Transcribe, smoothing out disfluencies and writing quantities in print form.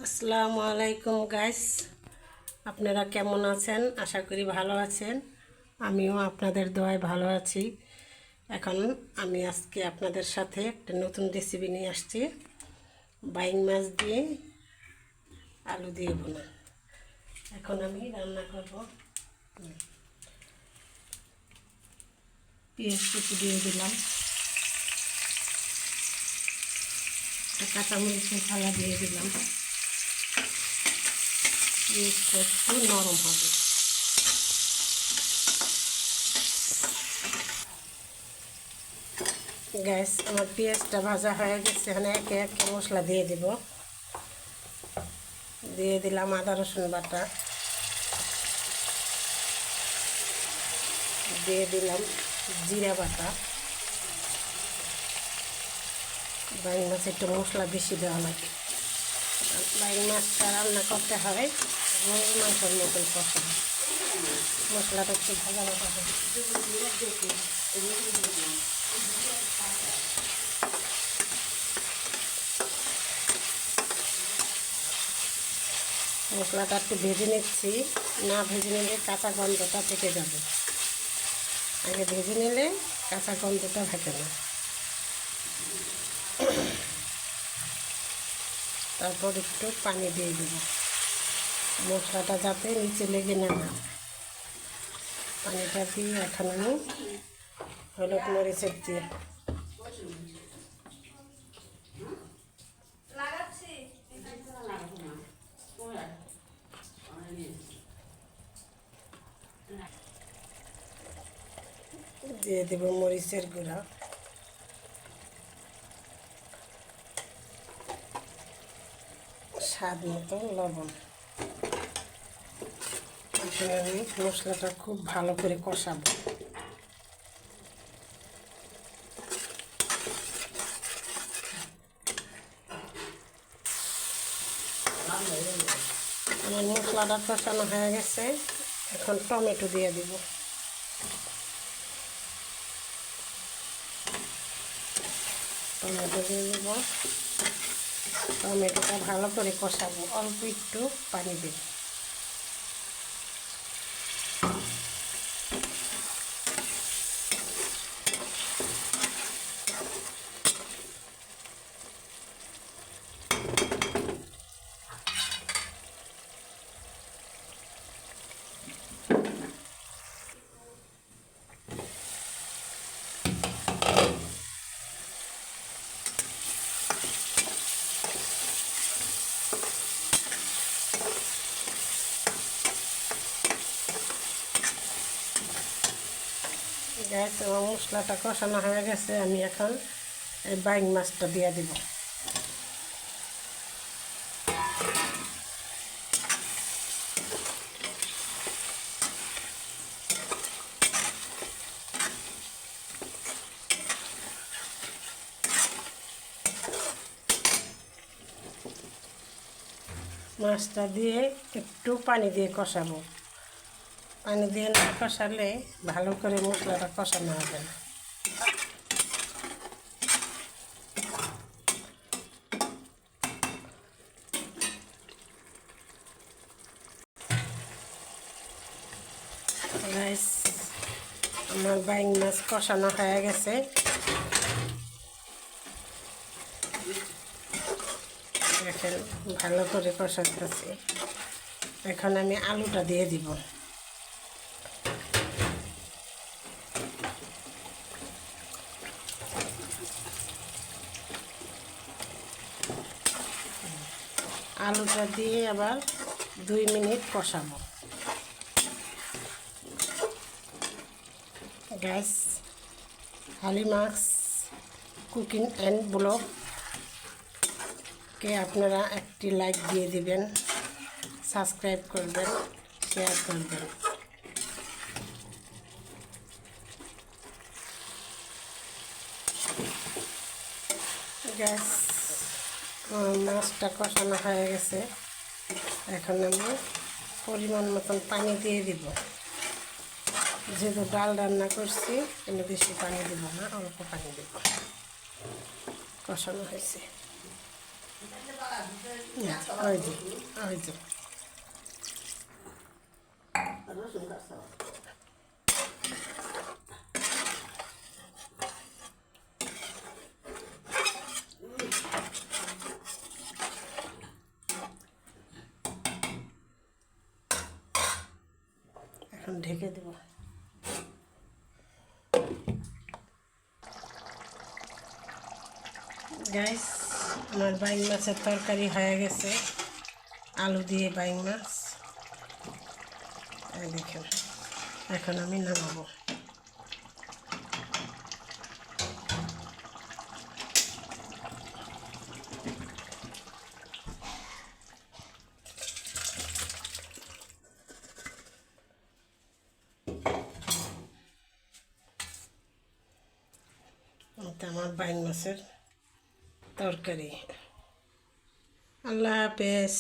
আসসালামু আলাইকুম গাইস, আপনারা কেমন আছেন? আশা করি ভালো আছেন। আমিও আপনাদের দোয়ায় ভালো আছি। এখন আমি আজকে আপনাদের সাথে একটা নতুন রেসিপি নিয়ে আসছি। বাইং মাছ দিয়ে আলু দিয়ে বোনা। এখন আমি রান্না করব। পেঁয়াজ কুচি দিয়ে দিলাম, কাঁচামরিচের ফালা দিয়ে দিলাম। পেঁয়াজটা একটু নরম হবে। গ্যাস আমার পেঁয়াজটা ভাজা হয়ে গেছে। এখানে একে একে মশলা দিয়ে দিব। দিয়ে দিলাম আদা রসুন বাটা, দিয়ে দিলাম জিরা বাটা। বাইং মাছ একটু মশলা বেশি দেওয়া লাগে। বাইং মাছটা রান্না করতে হয় গরুর মাংসের মতন কষা। মশলাটা একটু ভাজা ভাজা হবে। মশলাটা একটু ভেজে নিচ্ছি, না ভেজে নিলে কাঁচা গন্ধটা থেকে যাবে। আগে ভেজে নিলে কাঁচা গন্ধটা থাকে না। তারপর একটু পানি দিয়ে দেবো, মশলাটা যাতে নিচে লেগে না যায়। পানিটা দিয়ে এখন আমি হলুদ মরিচের দিয়ে দিয়ে দেবো মরিচের গুঁড়া, স্বাদ মতো লবণ। এখানে আমি মশলাটা খুব ভালো করে কষাবো। আমার মশলাটা কষানো হয়ে গেছে। এখন টমেটো দিয়ে দিব। টমেটো দিয়ে দেব। টমেটোটা ভালো করে কষাবো, অল্প একটু পানি দেব। গ্যাস এবং মশলাটা কষানো হয়ে গেছে। আমি এখন এই বাইং মাছটা দিয়ে দিব। মাছটা দিয়ে একটু পানি দিয়ে কষাবো। পানি দিয়ে না কষালে ভালো করে মশলাটা কষানো হবে না। রাইস আমার বাইং মাছ কষানো হয়ে গেছে। দেখেন ভালো করে কষাতেছি। এখন আমি আলুটা দিয়ে দিব। আলুটা দিয়ে আবার 2 মিনিট কষাবো। গ্যাস হালিমাক্স কুকিং অ্যান্ড ব্লগকে আপনারা একটি লাইক দিয়ে দিবেন, সাবস্ক্রাইব করবেন, শেয়ার করবেন। গ্যাস মাছটা কষানো হয়ে গেছে। এখন আমি পরিমাণ মতন পানি দিয়ে দিব। যেহেতু ডাল রান্না করছি, আমি বেশি পানি দিব না, অল্প পানি দেব। কষানো হয়েছে। ওই যে ওই যে এখন ঢেকে দেব। গাইস, আমার বাইং মাছের তরকারি হয়ে গেছে, আলু দিয়ে বাইং মাছ। এই দেখুন, এখন আমি নামাবো। এটা আমার বাইং মাছের তরকারি। আল্লাহ হাফেজ।